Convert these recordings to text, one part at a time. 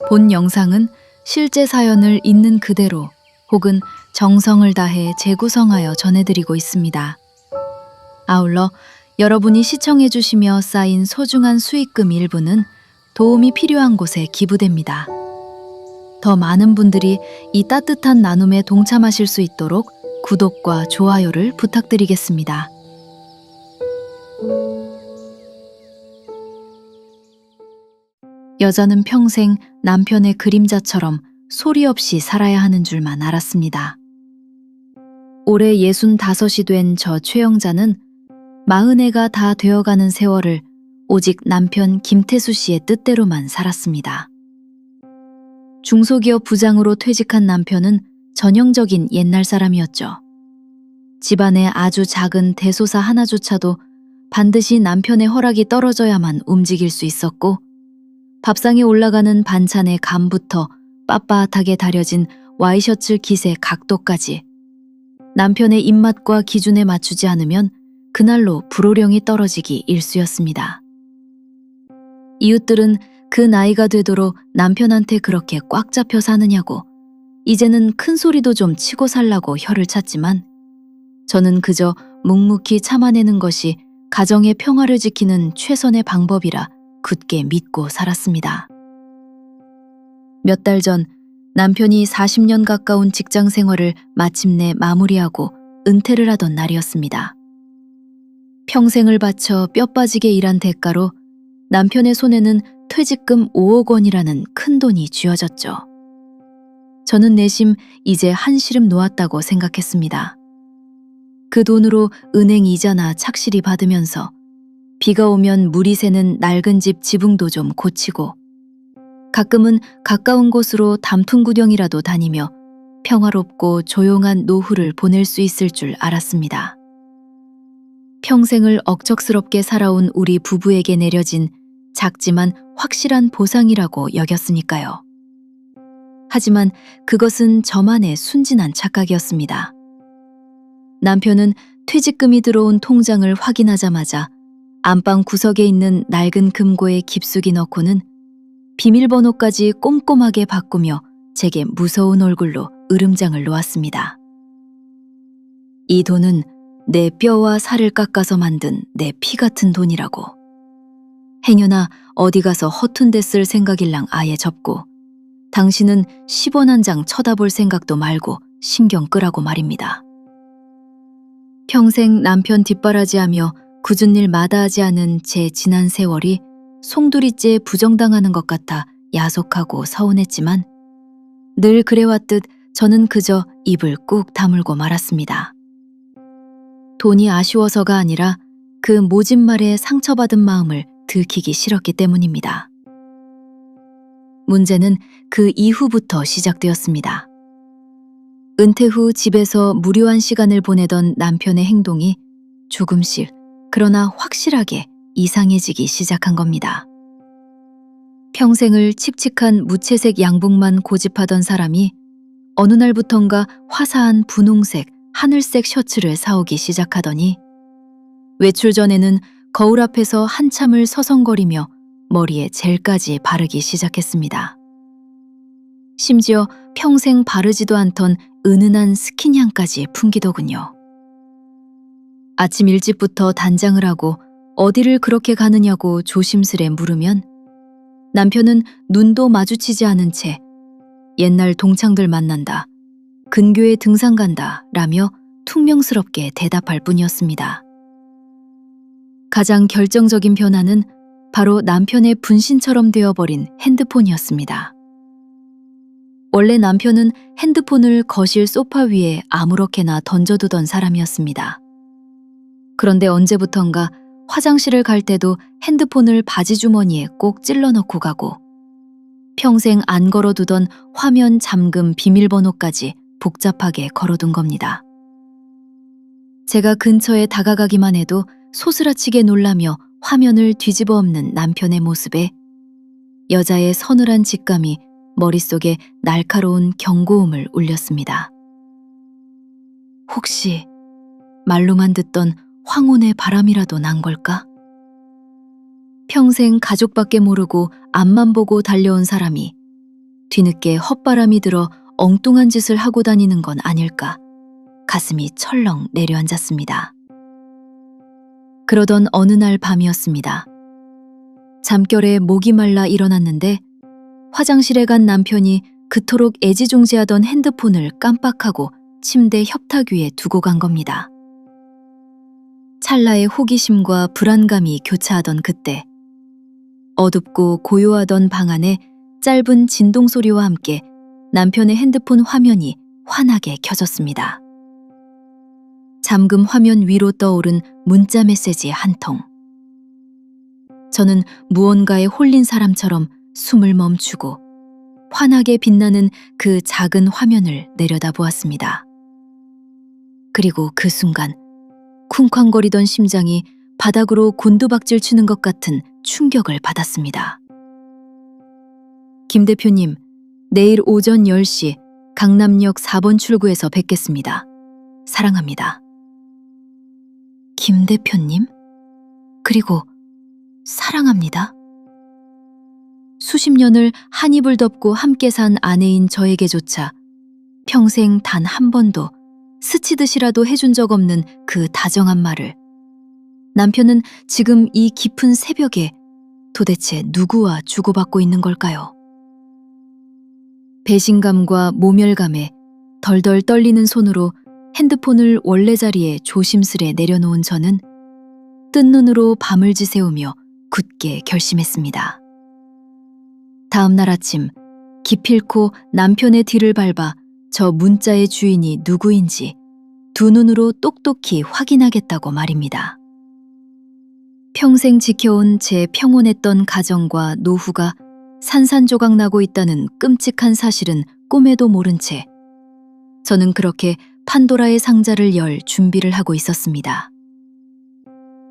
본 영상은 실제 사연을 있는 그대로 혹은 정성을 다해 재구성하여 전해드리고 있습니다. 아울러 여러분이 시청해주시며 쌓인 소중한 수익금 일부는 도움이 필요한 곳에 기부됩니다. 더 많은 분들이 이 따뜻한 나눔에 동참하실 수 있도록 구독과 좋아요를 부탁드리겠습니다. 여자는 평생 남편의 그림자처럼 소리 없이 살아야 하는 줄만 알았습니다. 올해 65이 된 저 최영자는 40해가 다 되어가는 세월을 오직 남편 김태수 씨의 뜻대로만 살았습니다. 중소기업 부장으로 퇴직한 남편은 전형적인 옛날 사람이었죠. 집안에 아주 작은 대소사 하나조차도 반드시 남편의 허락이 떨어져야만 움직일 수 있었고, 밥상에 올라가는 반찬의 감부터 빳빳하게 다려진 와이셔츠 깃의 각도까지 남편의 입맛과 기준에 맞추지 않으면 그날로 불호령이 떨어지기 일쑤였습니다. 이웃들은 그 나이가 되도록 남편한테 그렇게 꽉 잡혀 사느냐고 이제는 큰 소리도 좀 치고 살라고 혀를 찼지만, 저는 그저 묵묵히 참아내는 것이 가정의 평화를 지키는 최선의 방법이라 굳게 믿고 살았습니다. 몇 달 전 남편이 40년 가까운 직장 생활을 마침내 마무리하고 은퇴를 하던 날이었습니다. 평생을 바쳐 뼈 빠지게 일한 대가로 남편의 손에는 퇴직금 5억 원이라는 큰 돈이 쥐어졌죠. 저는 내심 이제 한시름 놓았다고 생각했습니다. 그 돈으로 은행 이자나 착실히 받으면서 비가 오면 물이 새는 낡은 집 지붕도 좀 고치고, 가끔은 가까운 곳으로 단풍 구경이라도 다니며 평화롭고 조용한 노후를 보낼 수 있을 줄 알았습니다. 평생을 억척스럽게 살아온 우리 부부에게 내려진 작지만 확실한 보상이라고 여겼으니까요. 하지만 그것은 저만의 순진한 착각이었습니다. 남편은 퇴직금이 들어온 통장을 확인하자마자 안방 구석에 있는 낡은 금고에 깊숙이 넣고는 비밀번호까지 꼼꼼하게 바꾸며 제게 무서운 얼굴로 으름장을 놓았습니다. 이 돈은 내 뼈와 살을 깎아서 만든 내 피 같은 돈이라고. 행여나 어디 가서 허튼 데 쓸 생각일랑 아예 접고, 당신은 10원 한 장 쳐다볼 생각도 말고 신경 끄라고 말입니다. 평생 남편 뒷바라지하며 굳은 일 마다하지 않은 제 지난 세월이 송두리째 부정당하는 것 같아 야속하고 서운했지만, 늘 그래왔듯 저는 그저 입을 꾹 다물고 말았습니다. 돈이 아쉬워서가 아니라 그 모진 말에 상처받은 마음을 들키기 싫었기 때문입니다. 문제는 그 이후부터 시작되었습니다. 은퇴 후 집에서 무료한 시간을 보내던 남편의 행동이 조금씩, 그러나 확실하게 이상해지기 시작한 겁니다. 평생을 칙칙한 무채색 양복만 고집하던 사람이 어느 날부턴가 화사한 분홍색, 하늘색 셔츠를 사오기 시작하더니, 외출 전에는 거울 앞에서 한참을 서성거리며 머리에 젤까지 바르기 시작했습니다. 심지어 평생 바르지도 않던 은은한 스킨향까지 풍기더군요. 아침 일찍부터 단장을 하고 어디를 그렇게 가느냐고 조심스레 물으면 남편은 눈도 마주치지 않은 채 옛날 동창들 만난다, 근교에 등산 간다 라며 퉁명스럽게 대답할 뿐이었습니다. 가장 결정적인 변화는 바로 남편의 분신처럼 되어버린 핸드폰이었습니다. 원래 남편은 핸드폰을 거실 소파 위에 아무렇게나 던져두던 사람이었습니다. 그런데 언제부턴가 화장실을 갈 때도 핸드폰을 바지 주머니에 꼭 찔러 넣고 가고, 평생 안 걸어두던 화면 잠금 비밀번호까지 복잡하게 걸어둔 겁니다. 제가 근처에 다가가기만 해도 소스라치게 놀라며 화면을 뒤집어 엎는 남편의 모습에 여자의 서늘한 직감이 머릿속에 날카로운 경고음을 울렸습니다. 혹시 말로만 듣던 황혼의 바람이라도 난 걸까? 평생 가족밖에 모르고 앞만 보고 달려온 사람이 뒤늦게 헛바람이 들어 엉뚱한 짓을 하고 다니는 건 아닐까 가슴이 철렁 내려앉았습니다. 그러던 어느 날 밤이었습니다. 잠결에 목이 말라 일어났는데 화장실에 간 남편이 그토록 애지중지하던 핸드폰을 깜빡하고 침대 협탁 위에 두고 간 겁니다. 찰나의 호기심과 불안감이 교차하던 그때 어둡고 고요하던 방 안에 짧은 진동 소리와 함께 남편의 핸드폰 화면이 환하게 켜졌습니다. 잠금 화면 위로 떠오른 문자 메시지 한 통. 저는 무언가에 홀린 사람처럼 숨을 멈추고 환하게 빛나는 그 작은 화면을 내려다보았습니다. 그리고 그 순간 쿵쾅거리던 심장이 바닥으로 곤두박질 치는 것 같은 충격을 받았습니다. 김 대표님, 내일 오전 10시 강남역 4번 출구에서 뵙겠습니다. 사랑합니다. 김 대표님? 그리고 사랑합니다. 수십 년을 한 입을 덮고 함께 산 아내인 저에게조차 평생 단 한 번도 스치듯이라도 해준 적 없는 그 다정한 말을 남편은 지금 이 깊은 새벽에 도대체 누구와 주고받고 있는 걸까요? 배신감과 모멸감에 덜덜 떨리는 손으로 핸드폰을 원래 자리에 조심스레 내려놓은 저는 뜬 눈으로 밤을 지새우며 굳게 결심했습니다. 다음 날 아침 기필코 남편의 뒤를 밟아 저 문자의 주인이 누구인지 두 눈으로 똑똑히 확인하겠다고 말입니다. 평생 지켜온 제 평온했던 가정과 노후가 산산조각 나고 있다는 끔찍한 사실은 꿈에도 모른 채 저는 그렇게 판도라의 상자를 열 준비를 하고 있었습니다.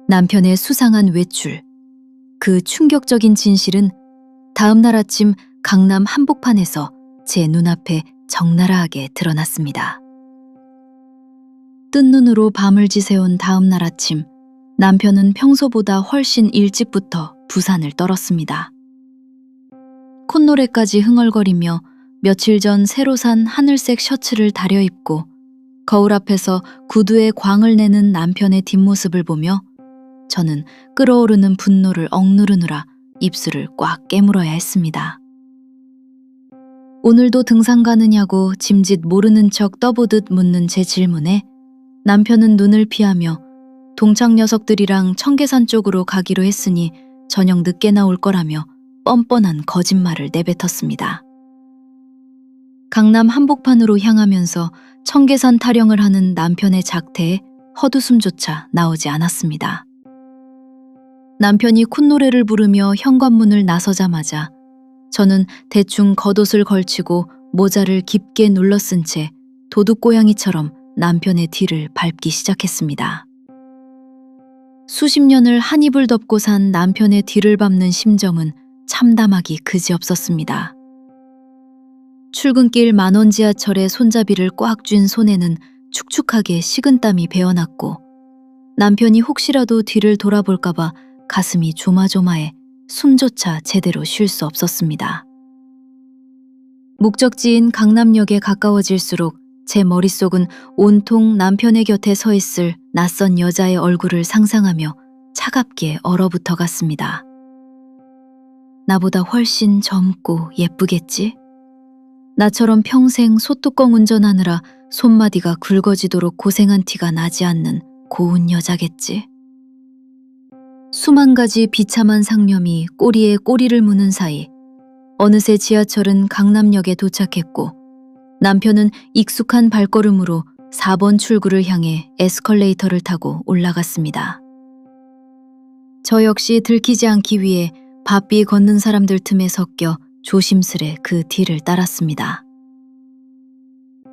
남편의 수상한 외출, 그 충격적인 진실은 다음 날 아침 강남 한복판에서 제 눈앞에 적나라하게 드러났습니다. 뜬 눈으로 밤을 지새운 다음 날 아침, 남편은 평소보다 훨씬 일찍부터 부산을 떨었습니다. 콧노래까지 흥얼거리며 며칠 전 새로 산 하늘색 셔츠를 다려입고 거울 앞에서 구두에 광을 내는 남편의 뒷모습을 보며 저는 끓어오르는 분노를 억누르느라 입술을 꽉 깨물어야 했습니다. 오늘도 등산 가느냐고 짐짓 모르는 척 떠보듯 묻는 제 질문에 남편은 눈을 피하며 동창 녀석들이랑 청계산 쪽으로 가기로 했으니 저녁 늦게 나올 거라며 뻔뻔한 거짓말을 내뱉었습니다. 강남 한복판으로 향하면서 청계산 타령을 하는 남편의 작태에 헛웃음조차 나오지 않았습니다. 남편이 콧노래를 부르며 현관문을 나서자마자 저는 대충 겉옷을 걸치고 모자를 깊게 눌러쓴 채 도둑고양이처럼 남편의 뒤를 밟기 시작했습니다. 수십 년을 한 입을 덮고 산 남편의 뒤를 밟는 심정은 참담하기 그지없었습니다. 출근길 만원 지하철의 손잡이를 꽉 쥔 손에는 축축하게 식은땀이 배어났고 남편이 혹시라도 뒤를 돌아볼까봐 가슴이 조마조마해 숨조차 제대로 쉴 수 없었습니다. 목적지인 강남역에 가까워질수록 제 머릿속은 온통 남편의 곁에 서 있을 낯선 여자의 얼굴을 상상하며 차갑게 얼어붙어 갔습니다. 나보다 훨씬 젊고 예쁘겠지? 나처럼 평생 소뚜껑 운전하느라 손마디가 굵어지도록 고생한 티가 나지 않는 고운 여자겠지? 수만 가지 비참한 상념이 꼬리에 꼬리를 무는 사이 어느새 지하철은 강남역에 도착했고 남편은 익숙한 발걸음으로 4번 출구를 향해 에스컬레이터를 타고 올라갔습니다. 저 역시 들키지 않기 위해 바삐 걷는 사람들 틈에 섞여 조심스레 그 뒤를 따랐습니다.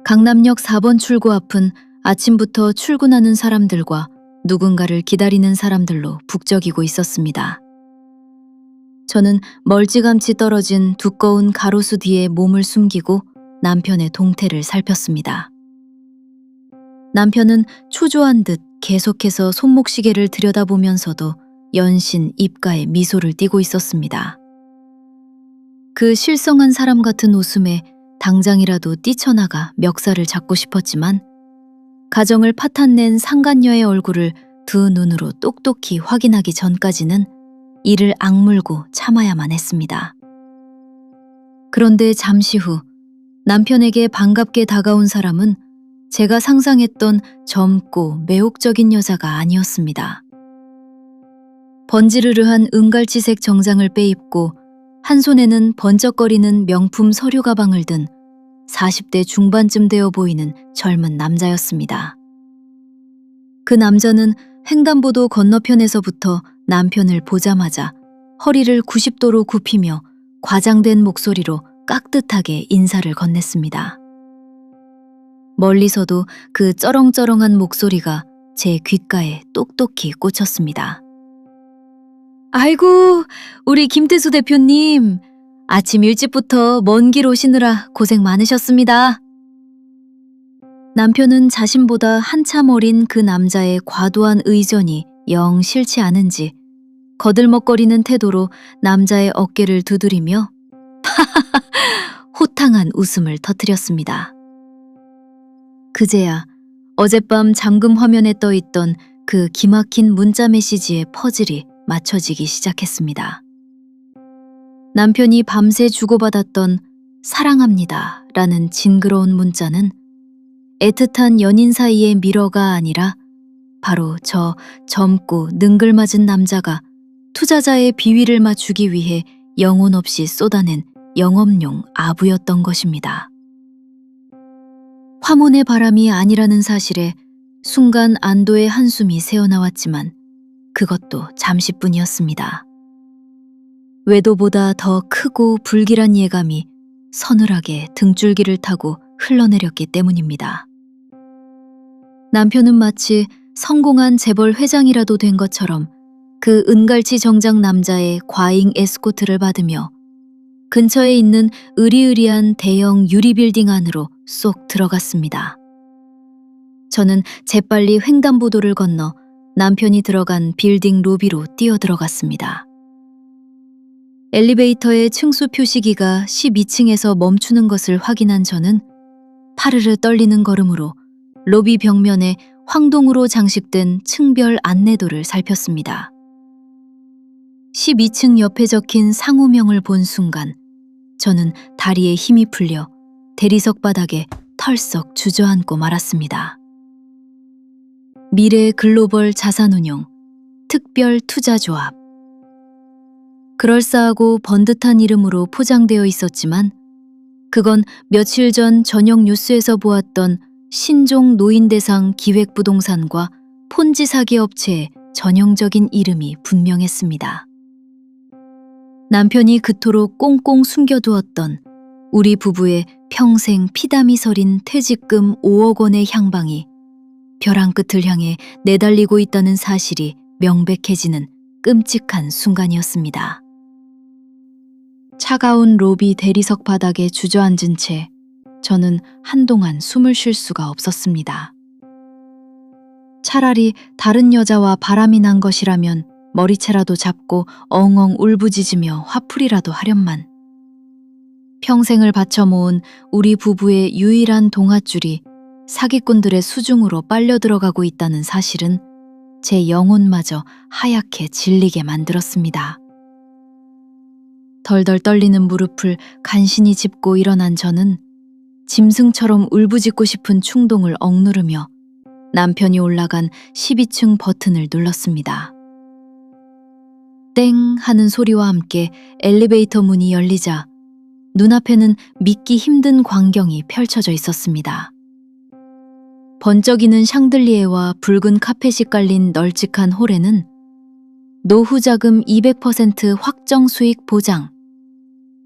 강남역 4번 출구 앞은 아침부터 출근하는 사람들과 누군가를 기다리는 사람들로 북적이고 있었습니다. 저는 멀찌감치 떨어진 두꺼운 가로수 뒤에 몸을 숨기고 남편의 동태를 살폈습니다. 남편은 초조한 듯 계속해서 손목시계를 들여다보면서도 연신 입가에 미소를 띠고 있었습니다. 그 실성한 사람 같은 웃음에 당장이라도 뛰쳐나가 멱살을 잡고 싶었지만 가정을 파탄낸 상간녀의 얼굴을 두 눈으로 똑똑히 확인하기 전까지는 이를 악물고 참아야만 했습니다. 그런데 잠시 후 남편에게 반갑게 다가온 사람은 제가 상상했던 젊고 매혹적인 여자가 아니었습니다. 번지르르한 은갈치색 정장을 빼입고 한 손에는 번쩍거리는 명품 서류 가방을 든 40대 중반쯤 되어 보이는 젊은 남자였습니다. 그 남자는 횡단보도 건너편에서부터 남편을 보자마자 허리를 90도로 굽히며 과장된 목소리로 깍듯하게 인사를 건넸습니다. 멀리서도 그 쩌렁쩌렁한 목소리가 제 귓가에 똑똑히 꽂혔습니다. 아이고, 우리 김태수 대표님. 아침 일찍부터 먼 길 오시느라 고생 많으셨습니다. 남편은 자신보다 한참 어린 그 남자의 과도한 의전이 영 싫지 않은지 거들먹거리는 태도로 남자의 어깨를 두드리며 호탕한 웃음을 터뜨렸습니다. 그제야 어젯밤 잠금 화면에 떠있던 그 기막힌 문자 메시지의 퍼즐이 맞춰지기 시작했습니다. 남편이 밤새 주고받았던 사랑합니다 라는 징그러운 문자는 애틋한 연인 사이의 미러가 아니라 바로 저 젊고 능글맞은 남자가 투자자의 비위를 맞추기 위해 영혼 없이 쏟아낸 영업용 아부였던 것입니다. 화문의 바람이 아니라는 사실에 순간 안도의 한숨이 새어나왔지만 그것도 잠시뿐이었습니다. 외도보다 더 크고 불길한 예감이 서늘하게 등줄기를 타고 흘러내렸기 때문입니다. 남편은 마치 성공한 재벌 회장이라도 된 것처럼 그 은갈치 정장 남자의 과잉 에스코트를 받으며 근처에 있는 으리으리한 대형 유리빌딩 안으로 쏙 들어갔습니다. 저는 재빨리 횡단보도를 건너 남편이 들어간 빌딩 로비로 뛰어들어갔습니다. 엘리베이터의 층수 표시기가 12층에서 멈추는 것을 확인한 저는 파르르 떨리는 걸음으로 로비 벽면에 황동으로 장식된 층별 안내도를 살폈습니다. 12층 옆에 적힌 상호명을 본 순간 저는 다리에 힘이 풀려 대리석 바닥에 털썩 주저앉고 말았습니다. 미래 글로벌 자산운용 특별 투자조합. 그럴싸하고 번듯한 이름으로 포장되어 있었지만 그건 며칠 전 저녁 뉴스에서 보았던 신종 노인대상 기획부동산과 폰지 사기 업체의 전형적인 이름이 분명했습니다. 남편이 그토록 꽁꽁 숨겨두었던 우리 부부의 평생 피담이 서린 퇴직금 5억 원의 향방이 벼랑 끝을 향해 내달리고 있다는 사실이 명백해지는 끔찍한 순간이었습니다. 차가운 로비 대리석 바닥에 주저앉은 채 저는 한동안 숨을 쉴 수가 없었습니다. 차라리 다른 여자와 바람이 난 것이라면 머리채라도 잡고 엉엉 울부짖으며 화풀이라도 하련만. 평생을 바쳐 모은 우리 부부의 유일한 동아줄이 사기꾼들의 수중으로 빨려 들어가고 있다는 사실은 제 영혼마저 하얗게 질리게 만들었습니다. 덜덜 떨리는 무릎을 간신히 짚고 일어난 저는 짐승처럼 울부짖고 싶은 충동을 억누르며 남편이 올라간 12층 버튼을 눌렀습니다. 땡 하는 소리와 함께 엘리베이터 문이 열리자 눈앞에는 믿기 힘든 광경이 펼쳐져 있었습니다. 번쩍이는 샹들리에와 붉은 카펫이 깔린 널찍한 홀에는 노후 자금 200% 확정 수익 보장,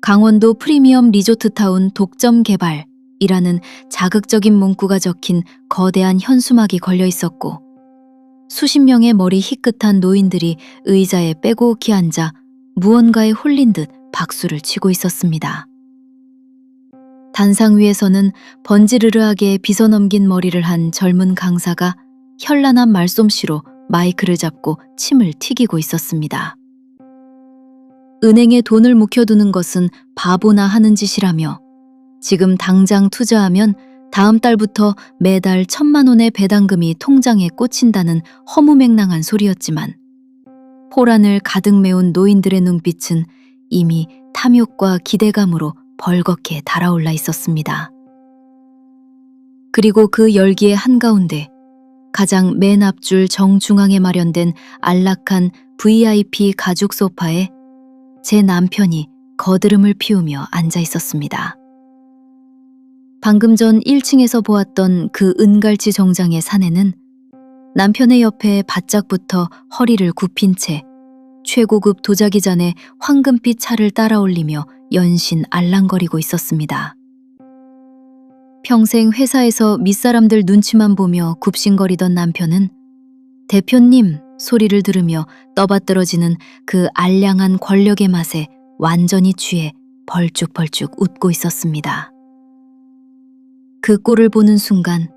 강원도 프리미엄 리조트타운 독점 개발이라는 자극적인 문구가 적힌 거대한 현수막이 걸려 있었고 수십 명의 머리 희끗한 노인들이 의자에 빼곡히 앉아 무언가에 홀린 듯 박수를 치고 있었습니다. 단상 위에서는 번지르르하게 빗어넘긴 머리를 한 젊은 강사가 현란한 말솜씨로 마이크를 잡고 침을 튀기고 있었습니다. 은행에 돈을 묵혀두는 것은 바보나 하는 짓이라며 지금 당장 투자하면 다음 달부터 매달 1,000만 원의 배당금이 통장에 꽂힌다는 허무맹랑한 소리였지만 포란을 가득 메운 노인들의 눈빛은 이미 탐욕과 기대감으로 벌겋게 달아올라 있었습니다. 그리고 그 열기의 한가운데 가장 맨 앞줄 정중앙에 마련된 안락한 VIP 가죽 소파에 제 남편이 거드름을 피우며 앉아 있었습니다. 방금 전 1층에서 보았던 그 은갈치 정장의 사내는 남편의 옆에 바짝 붙어 허리를 굽힌 채 최고급 도자기 잔에 황금빛 차를 따라올리며 연신 알랑거리고 있었습니다. 평생 회사에서 밑사람들 눈치만 보며 굽신거리던 남편은 대표님 소리를 들으며 떠받들어지는 그 알량한 권력의 맛에 완전히 취해 벌쭉벌쭉 웃고 있었습니다. 그 꼴을 보는 순간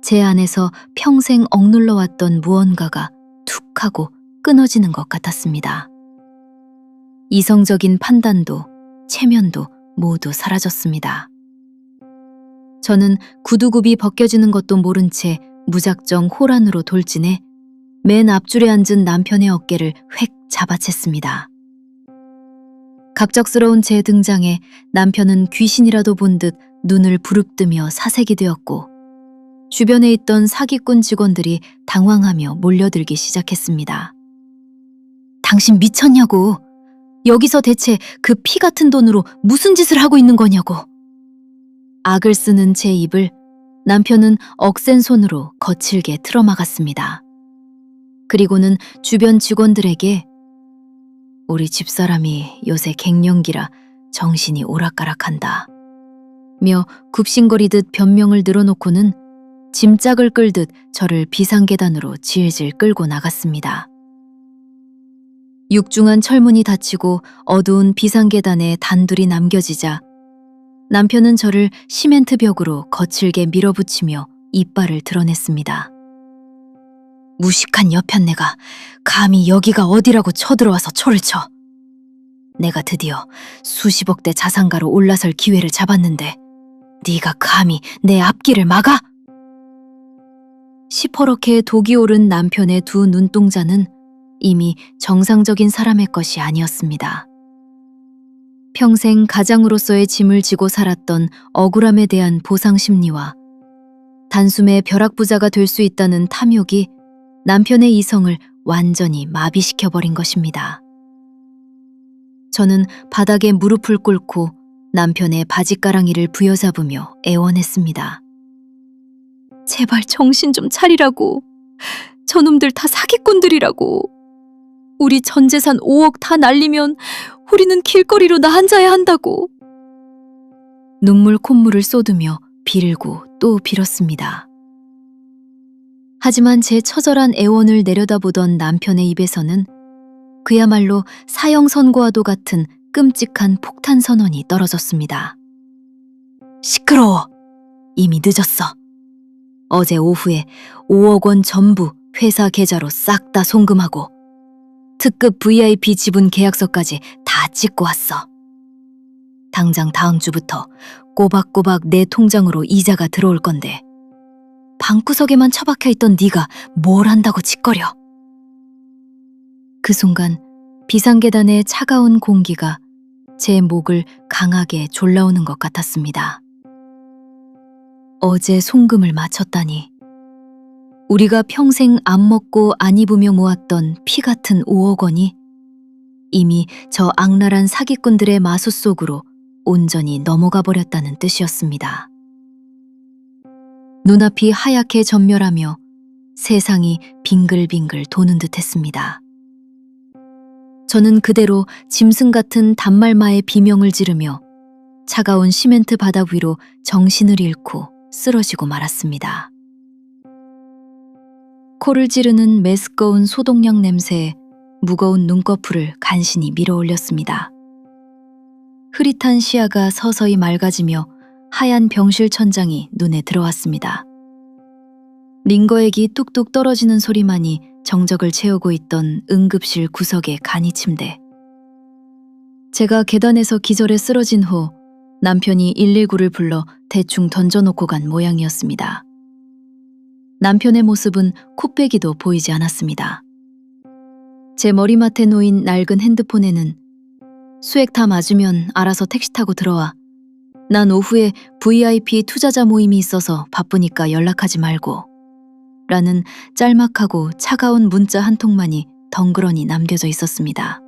제 안에서 평생 억눌러왔던 무언가가 툭 하고 끊어지는 것 같았습니다. 이성적인 판단도 체면도 모두 사라졌습니다. 저는 구두굽이 벗겨지는 것도 모른 채 무작정 홀 안으로 돌진해 맨 앞줄에 앉은 남편의 어깨를 획 잡아챘습니다. 갑작스러운 제 등장에 남편은 귀신이라도 본 듯 눈을 부릅뜨며 사색이 되었고 주변에 있던 사기꾼 직원들이 당황하며 몰려들기 시작했습니다. 당신 미쳤냐고. 여기서 대체 그 피 같은 돈으로 무슨 짓을 하고 있는 거냐고. 악을 쓰는 제 입을 남편은 억센 손으로 거칠게 틀어막았습니다. 그리고는 주변 직원들에게 우리 집사람이 요새 갱년기라 정신이 오락가락한다 며 굽신거리듯 변명을 늘어놓고는 짐짝을 끌듯 저를 비상계단으로 질질 끌고 나갔습니다. 육중한 철문이 닫히고 어두운 비상계단에 단둘이 남겨지자 남편은 저를 시멘트 벽으로 거칠게 밀어붙이며 이빨을 드러냈습니다. 무식한 여편네가 감히 여기가 어디라고 쳐들어와서 초를 쳐. 내가 드디어 수십억대 자산가로 올라설 기회를 잡았는데 네가 감히 내 앞길을 막아? 시퍼렇게 독이 오른 남편의 두 눈동자는 이미 정상적인 사람의 것이 아니었습니다. 평생 가장으로서의 짐을 지고 살았던 억울함에 대한 보상 심리와 단숨에 벼락부자가 될 수 있다는 탐욕이 남편의 이성을 완전히 마비시켜버린 것입니다. 저는 바닥에 무릎을 꿇고 남편의 바지가랑이를 부여잡으며 애원했습니다. 제발 정신 좀 차리라고. 저놈들 다 사기꾼들이라고. 우리 전 재산 5억 다 날리면 우리는 길거리로 나앉아야 한다고. 눈물 콧물을 쏟으며 빌고 또 빌었습니다. 하지만 제 처절한 애원을 내려다보던 남편의 입에서는 그야말로 사형 선고와도 같은 끔찍한 폭탄 선언이 떨어졌습니다. 시끄러워. 이미 늦었어. 어제 오후에 5억 원 전부 회사 계좌로 싹 다 송금하고 특급 VIP 지분 계약서까지 다 찍고 왔어. 당장 다음 주부터 꼬박꼬박 내 통장으로 이자가 들어올 건데 방구석에만 처박혀 있던 네가 뭘 한다고 짓거려. 그 순간 비상계단의 차가운 공기가 제 목을 강하게 졸라오는 것 같았습니다. 어제 송금을 마쳤다니. 우리가 평생 안 먹고 안 입으며 모았던 피 같은 5억 원이 이미 저 악랄한 사기꾼들의 마수 속으로 온전히 넘어가 버렸다는 뜻이었습니다. 눈앞이 하얗게 전멸하며 세상이 빙글빙글 도는 듯했습니다. 저는 그대로 짐승 같은 단말마의 비명을 지르며 차가운 시멘트 바닥 위로 정신을 잃고 쓰러지고 말았습니다. 코를 찌르는 메스꺼운 소독약 냄새에 무거운 눈꺼풀을 간신히 밀어올렸습니다. 흐릿한 시야가 서서히 맑아지며 하얀 병실 천장이 눈에 들어왔습니다. 링거액이 뚝뚝 떨어지는 소리만이 정적을 채우고 있던 응급실 구석의 간이 침대. 제가 계단에서 기절해 쓰러진 후 남편이 119를 불러 대충 던져놓고 간 모양이었습니다. 남편의 모습은 코빼기도 보이지 않았습니다. 제 머리맡에 놓인 낡은 핸드폰에는 수액 다 맞으면 알아서 택시 타고 들어와. 난 오후에 VIP 투자자 모임이 있어서 바쁘니까 연락하지 말고. 라는 짤막하고 차가운 문자 한 통만이 덩그러니 남겨져 있었습니다.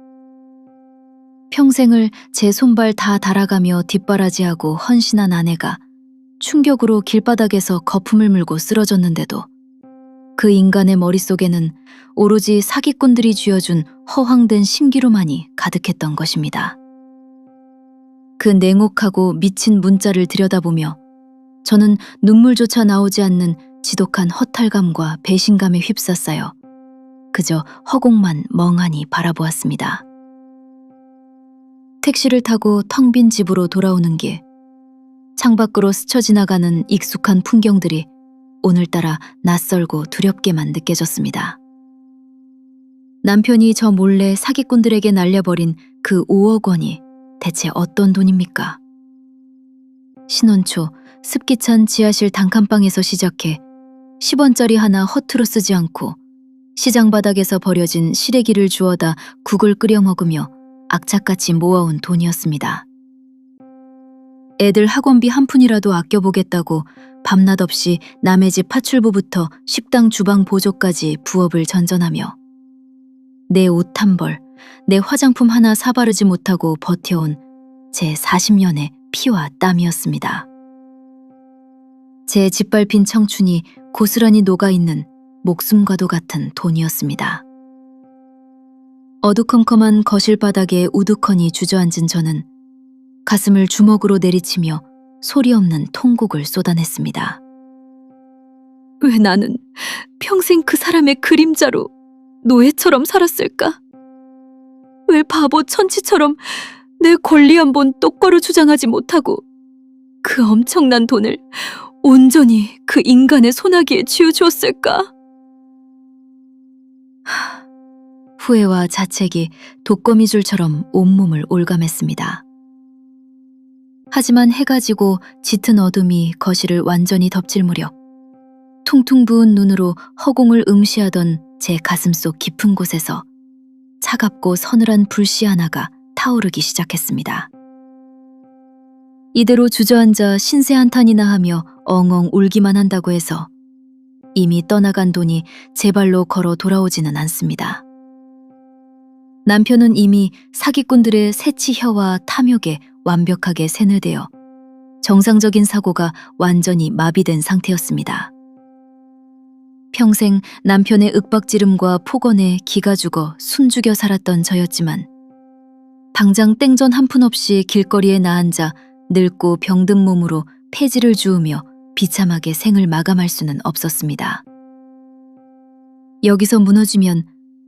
평생을 제 손발 다 달아가며 뒷바라지하고 헌신한 아내가 충격으로 길바닥에서 거품을 물고 쓰러졌는데도 그 인간의 머릿속에는 오로지 사기꾼들이 쥐어준 허황된 심기로만이 가득했던 것입니다. 그 냉혹하고 미친 문자를 들여다보며 저는 눈물조차 나오지 않는 지독한 허탈감과 배신감에 휩싸싸여 그저 허공만 멍하니 바라보았습니다. 택시를 타고 텅 빈 집으로 돌아오는 길, 창밖으로 스쳐 지나가는 익숙한 풍경들이 오늘따라 낯설고 두렵게만 느껴졌습니다. 남편이 저 몰래 사기꾼들에게 날려버린 그 5억 원이 대체 어떤 돈입니까? 신혼 초 습기찬 지하실 단칸방에서 시작해 10원짜리 하나 허투루 쓰지 않고 시장 바닥에서 버려진 시래기를 주워다 국을 끓여 먹으며 악착같이 모아온 돈이었습니다. 애들 학원비 한 푼이라도 아껴보겠다고 밤낮 없이 남의 집 파출부부터 식당 주방 보조까지 부업을 전전하며 내 옷 한 벌, 내 화장품 하나 사바르지 못하고 버텨온 제 40년의 피와 땀이었습니다. 제 짓밟힌 청춘이 고스란히 녹아있는 목숨과도 같은 돈이었습니다. 어두컴컴한 거실 바닥에 우두커니 주저앉은 저는 가슴을 주먹으로 내리치며 소리 없는 통곡을 쏟아냈습니다. 왜 나는 평생 그 사람의 그림자로 노예처럼 살았을까? 왜 바보 천치처럼 내 권리 한 번 똑바로 주장하지 못하고 그 엄청난 돈을 온전히 그 인간의 손아귀에 쥐어주었을까? 후회와 자책이 독거미줄처럼 온몸을 올감했습니다. 하지만 해가 지고 짙은 어둠이 거실을 완전히 덮칠 무렵 퉁퉁 부은 눈으로 허공을 응시하던 제 가슴속 깊은 곳에서 차갑고 서늘한 불씨 하나가 타오르기 시작했습니다. 이대로 주저앉아 신세 한탄이나 하며 엉엉 울기만 한다고 해서 이미 떠나간 돈이 제 발로 걸어 돌아오지는 않습니다. 남편은 이미 사기꾼들의 새치혀와 탐욕에 완벽하게 세뇌되어 정상적인 사고가 완전히 마비된 상태였습니다. 평생 남편의 윽박지름과 폭언에 기가 죽어 숨죽여 살았던 저였지만 당장 땡전 한 푼 없이 길거리에 나앉아 늙고 병든 몸으로 폐지를 주우며 비참하게 생을 마감할 수는 없었습니다. 여기서 무너지면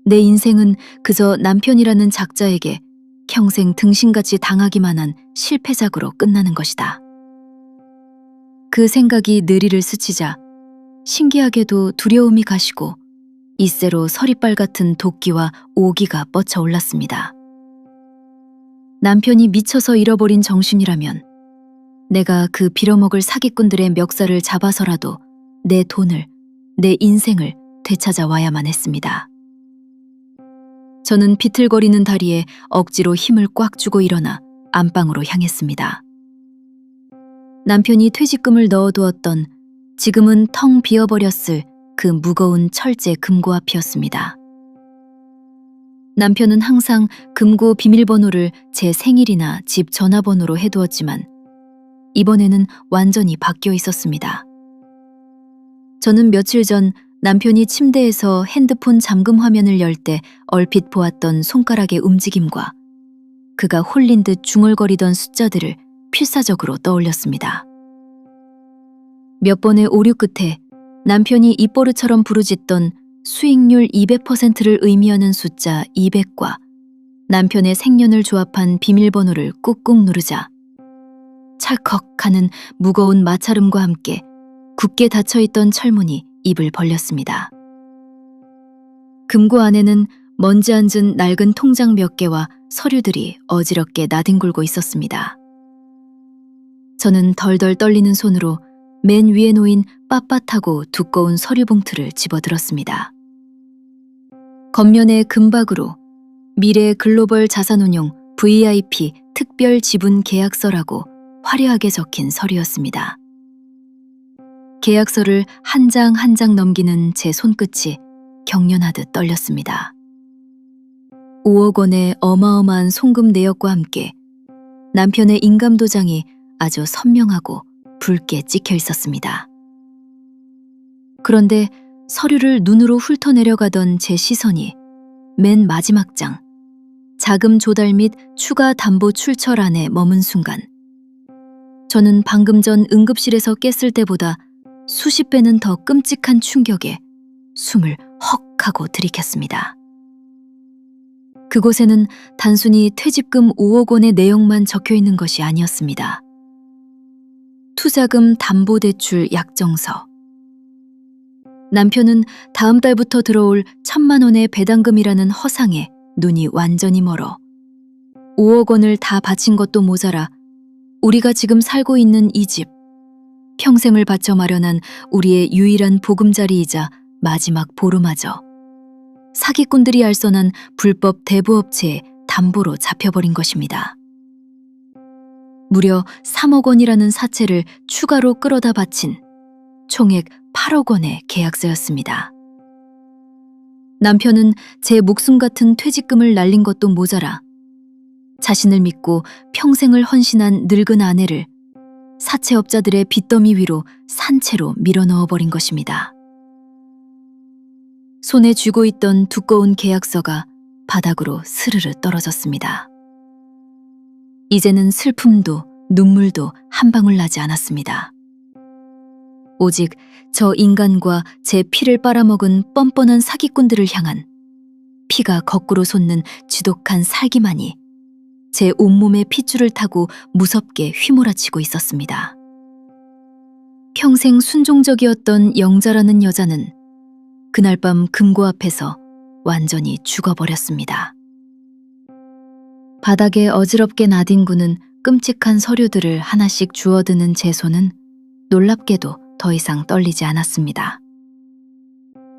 내 인생은 그저 남편이라는 작자에게 평생 등신같이 당하기만 한 실패작으로 끝나는 것이다. 그 생각이 뇌리를 스치자 신기하게도 두려움이 가시고 이새로 서리빨 같은 도끼와 오기가 뻗쳐 올랐습니다. 남편이 미쳐서 잃어버린 정신이라면 내가 그 빌어먹을 사기꾼들의 멱살을 잡아서라도 내 돈을, 내 인생을 되찾아와야만 했습니다. 저는 비틀거리는 다리에 억지로 힘을 꽉 주고 일어나 안방으로 향했습니다. 남편이 퇴직금을 넣어두었던 지금은 텅 비어버렸을 그 무거운 철제 금고 앞이었습니다. 남편은 항상 금고 비밀번호를 제 생일이나 집 전화번호로 해두었지만 이번에는 완전히 바뀌어 있었습니다. 저는 며칠 전 남편이 침대에서 핸드폰 잠금 화면을 열 때 얼핏 보았던 손가락의 움직임과 그가 홀린 듯 중얼거리던 숫자들을 필사적으로 떠올렸습니다. 몇 번의 오류 끝에 남편이 입버릇처럼 부르짖던 수익률 200%를 의미하는 숫자 200과 남편의 생년을 조합한 비밀번호를 꾹꾹 누르자 찰컥 하는 무거운 마찰음과 함께 굳게 닫혀있던 철문이 입을 벌렸습니다. 금고 안에는 먼지 앉은 낡은 통장 몇 개와 서류들이 어지럽게 나뒹굴고 있었습니다. 저는 덜덜 떨리는 손으로 맨 위에 놓인 빳빳하고 두꺼운 서류 봉투를 집어들었습니다. 겉면에 금박으로 미래 글로벌 자산운용 VIP 특별 지분 계약서라고 화려하게 적힌 서류였습니다. 계약서를 한 장 한 장 넘기는 제 손끝이 경련하듯 떨렸습니다. 5억 원의 어마어마한 송금 내역과 함께 남편의 인감도장이 아주 선명하고 붉게 찍혀 있었습니다. 그런데 서류를 눈으로 훑어내려가던 제 시선이 맨 마지막 장, 자금 조달 및 추가 담보 출처란에 머문 순간 저는 방금 전 응급실에서 깼을 때보다 수십 배는 더 끔찍한 충격에 숨을 헉 하고 들이켰습니다. 그곳에는 단순히 퇴직금 5억 원의 내용만 적혀 있는 것이 아니었습니다. 투자금 담보대출 약정서. 남편은 다음 달부터 들어올 1,000만 원의 배당금이라는 허상에 눈이 완전히 멀어 5억 원을 다 바친 것도 모자라 우리가 지금 살고 있는 이 집, 평생을 바쳐 마련한 우리의 유일한 보금자리이자 마지막 보루마저 사기꾼들이 알선한 불법 대부업체에 담보로 잡혀버린 것입니다. 무려 3억 원이라는 사채를 추가로 끌어다 바친 총액 8억 원의 계약서였습니다. 남편은 제 목숨 같은 퇴직금을 날린 것도 모자라 자신을 믿고 평생을 헌신한 늙은 아내를 사채업자들의 빚더미 위로 산채로 밀어넣어버린 것입니다. 손에 쥐고 있던 두꺼운 계약서가 바닥으로 스르르 떨어졌습니다. 이제는 슬픔도 눈물도 한 방울 나지 않았습니다. 오직 저 인간과 제 피를 빨아먹은 뻔뻔한 사기꾼들을 향한 피가 거꾸로 솟는 지독한 살기만이 제 온몸의 핏줄을 타고 무섭게 휘몰아치고 있었습니다. 평생 순종적이었던 영자라는 여자는 그날 밤 금고 앞에서 완전히 죽어버렸습니다. 바닥에 어지럽게 나뒹구는 끔찍한 서류들을 하나씩 주워드는 제 손은 놀랍게도 더 이상 떨리지 않았습니다.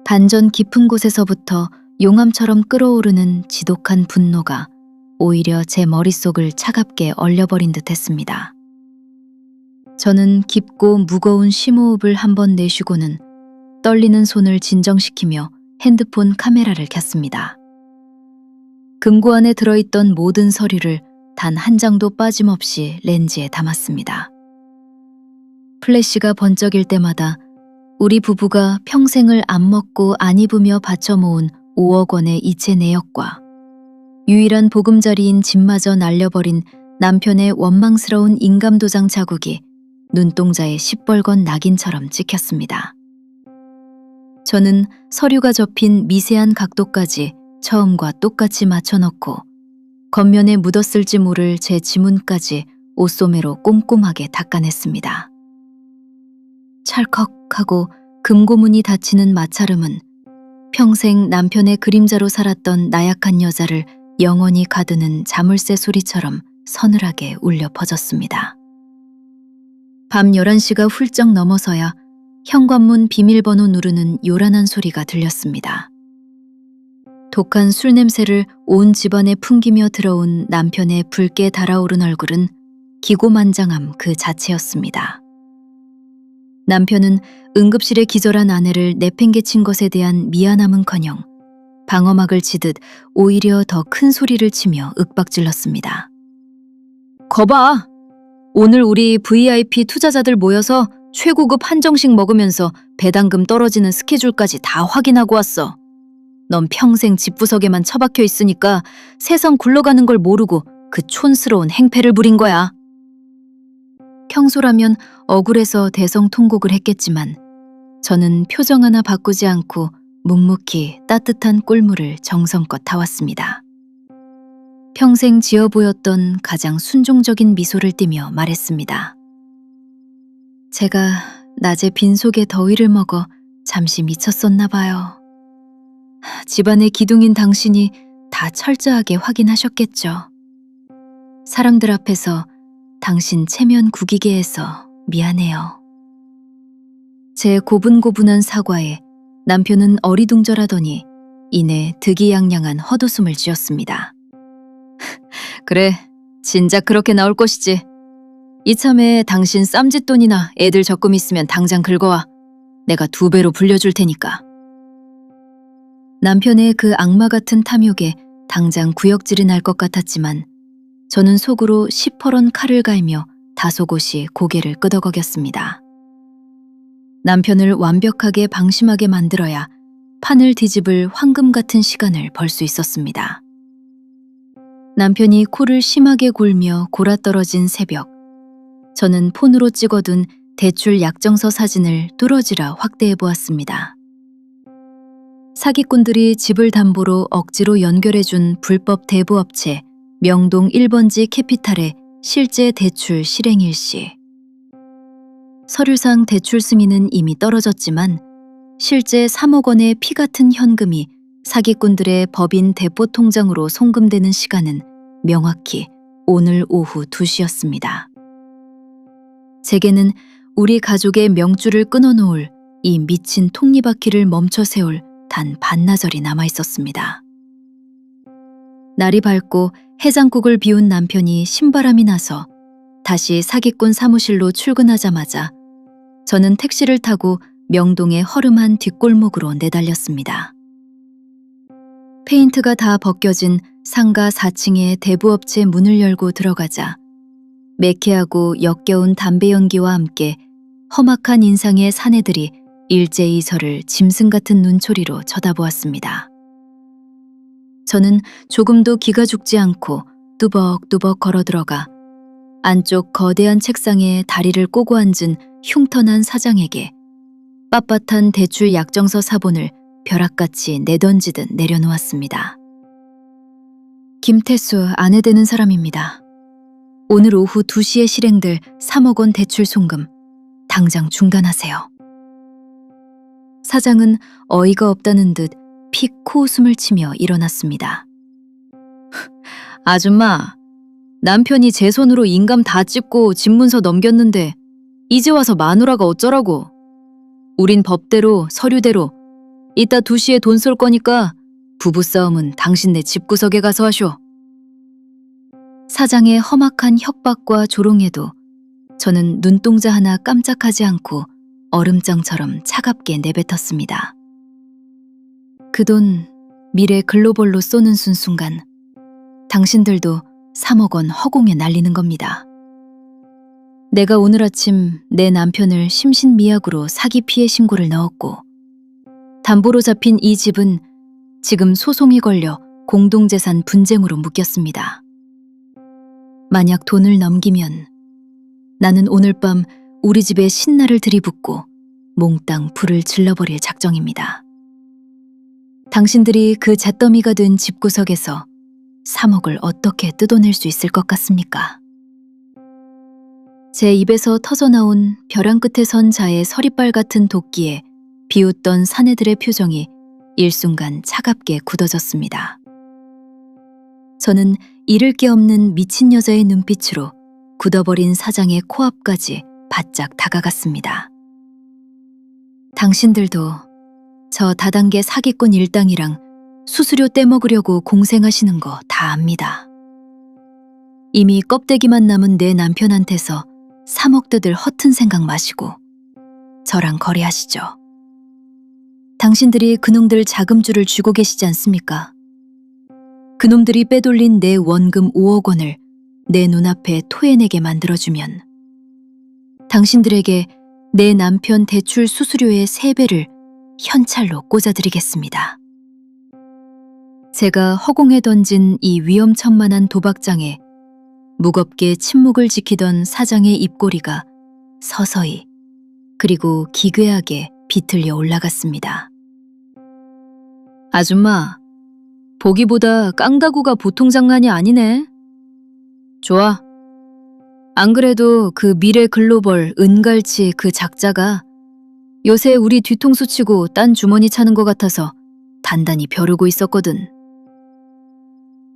반전 깊은 곳에서부터 용암처럼 끓어오르는 지독한 분노가 오히려 제 머릿속을 차갑게 얼려버린 듯 했습니다. 저는 깊고 무거운 심호흡을 한번 내쉬고는 떨리는 손을 진정시키며 핸드폰 카메라를 켰습니다. 금고 안에 들어있던 모든 서류를 단 한 장도 빠짐없이 렌즈에 담았습니다. 플래시가 번쩍일 때마다 우리 부부가 평생을 안 먹고 안 입으며 바쳐 모은 5억 원의 이체 내역과 유일한 보금자리인 집마저 날려버린 남편의 원망스러운 인감도장 자국이 눈동자에 시뻘건 낙인처럼 찍혔습니다. 저는 서류가 접힌 미세한 각도까지 처음과 똑같이 맞춰넣고 겉면에 묻었을지 모를 제 지문까지 옷소매로 꼼꼼하게 닦아냈습니다. 찰컥하고 금고문이 닫히는 마찰음은 평생 남편의 그림자로 살았던 나약한 여자를 영원히 가두는 자물쇠 소리처럼 서늘하게 울려 퍼졌습니다. 밤 11시가 훌쩍 넘어서야 현관문 비밀번호 누르는 요란한 소리가 들렸습니다. 독한 술 냄새를 온 집안에 풍기며 들어온 남편의 붉게 달아오른 얼굴은 기고만장함 그 자체였습니다. 남편은 응급실에 기절한 아내를 내팽개친 것에 대한 미안함은커녕 방어막을 치듯 오히려 더 큰 소리를 치며 윽박질렀습니다. 거봐! 오늘 우리 VIP 투자자들 모여서 최고급 한정식 먹으면서 배당금 떨어지는 스케줄까지 다 확인하고 왔어. 넌 평생 집구석에만 처박혀 있으니까 세상 굴러가는 걸 모르고 그 촌스러운 행패를 부린 거야. 평소라면 억울해서 대성통곡을 했겠지만 저는 표정 하나 바꾸지 않고 묵묵히 따뜻한 꿀물을 정성껏 타왔습니다. 평생 지어 보였던 가장 순종적인 미소를 띠며 말했습니다. 제가 낮에 빈속에 더위를 먹어 잠시 미쳤었나 봐요. 집안의 기둥인 당신이 다 철저하게 확인하셨겠죠. 사람들 앞에서 당신 체면 구기게 해서 미안해요. 제 고분고분한 사과에 남편은 어리둥절하더니 이내 득이양양한 헛웃음을 지었습니다. 그래, 진작 그렇게 나올 것이지. 이참에 당신 쌈짓돈이나 애들 적금 있으면 당장 긁어와. 내가 2배로 불려줄 테니까. 남편의 그 악마 같은 탐욕에 당장 구역질이 날 것 같았지만 저는 속으로 시퍼런 칼을 갈며 다소곳이 고개를 끄덕거렸습니다. 남편을 완벽하게 방심하게 만들어야 판을 뒤집을 황금 같은 시간을 벌 수 있었습니다. 남편이 코를 심하게 골며 골아떨어진 새벽, 저는 폰으로 찍어둔 대출 약정서 사진을 뚫어지라 확대해 보았습니다. 사기꾼들이 집을 담보로 억지로 연결해준 불법 대부업체 명동 1번지 캐피탈의 실제 대출 실행 일시. 서류상 대출 승인은 이미 떨어졌지만 실제 3억 원의 피 같은 현금이 사기꾼들의 법인 대포 통장으로 송금되는 시간은 명확히 오늘 오후 2시였습니다. 제게는 우리 가족의 명줄을 끊어놓을 이 미친 톱니바퀴를 멈춰 세울 단 반나절이 남아있었습니다. 날이 밝고 해장국을 비운 남편이 신바람이 나서 다시 사기꾼 사무실로 출근하자마자 저는 택시를 타고 명동의 허름한 뒷골목으로 내달렸습니다. 페인트가 다 벗겨진 상가 4층의 대부업체 문을 열고 들어가자 매캐하고 역겨운 담배 연기와 함께 험악한 인상의 사내들이 일제히 저를 짐승 같은 눈초리로 쳐다보았습니다. 저는 조금도 기가 죽지 않고 뚜벅뚜벅 걸어 들어가 안쪽 거대한 책상에 다리를 꼬고 앉은 흉터난 사장에게 빳빳한 대출 약정서 사본을 벼락같이 내던지듯 내려놓았습니다. 김태수 아내 되는 사람입니다. 오늘 오후 2시에 실행될 3억 원 대출 송금 당장 중단하세요. 사장은 어이가 없다는 듯 픽 코웃음을 치며 일어났습니다. 아줌마, 남편이 제 손으로 인감 다 찍고 집문서 넘겼는데 이제 와서 마누라가 어쩌라고. 우린 법대로 서류대로 이따 2시에 돈 쏠 거니까 부부싸움은 당신네 집구석에 가서 하쇼. 사장의 험악한 협박과 조롱에도 저는 눈동자 하나 깜짝하지 않고 얼음장처럼 차갑게 내뱉었습니다. 그 돈 미래 글로벌로 쏘는 순간 당신들도 3억 원 허공에 날리는 겁니다. 내가 오늘 아침 내 남편을 심신미약으로 사기 피해 신고를 넣었고 담보로 잡힌 이 집은 지금 소송이 걸려 공동재산 분쟁으로 묶였습니다. 만약 돈을 넘기면 나는 오늘 밤 우리 집에 신나를 들이붓고 몽땅 불을 질러버릴 작정입니다. 당신들이 그 잿더미가 된 집구석에서 3억을 어떻게 뜯어낼 수 있을 것 같습니까? 제 입에서 터져나온 벼랑 끝에 선 자의 서리빨 같은 도끼에 비웃던 사내들의 표정이 일순간 차갑게 굳어졌습니다. 저는 잃을 게 없는 미친 여자의 눈빛으로 굳어버린 사장의 코앞까지 바짝 다가갔습니다. 당신들도 저 다단계 사기꾼 일당이랑 수수료 떼먹으려고 공생하시는 거 다 압니다. 이미 껍데기만 남은 내 남편한테서 3억 뜯을 허튼 생각 마시고 저랑 거래하시죠. 당신들이 그놈들 자금줄을 쥐고 계시지 않습니까? 그놈들이 빼돌린 내 원금 5억 원을 내 눈앞에 토해내게 만들어주면 당신들에게 내 남편 대출 수수료의 3배를 현찰로 꽂아드리겠습니다. 제가 허공에 던진 이 위험천만한 도박장에 무겁게 침묵을 지키던 사장의 입꼬리가 서서히 그리고 기괴하게 비틀려 올라갔습니다. 아줌마, 보기보다 깡다구가 보통 장난이 아니네. 좋아. 안 그래도 그 미래 글로벌 은갈치 그 작자가 요새 우리 뒤통수 치고 딴 주머니 차는 것 같아서 단단히 벼르고 있었거든.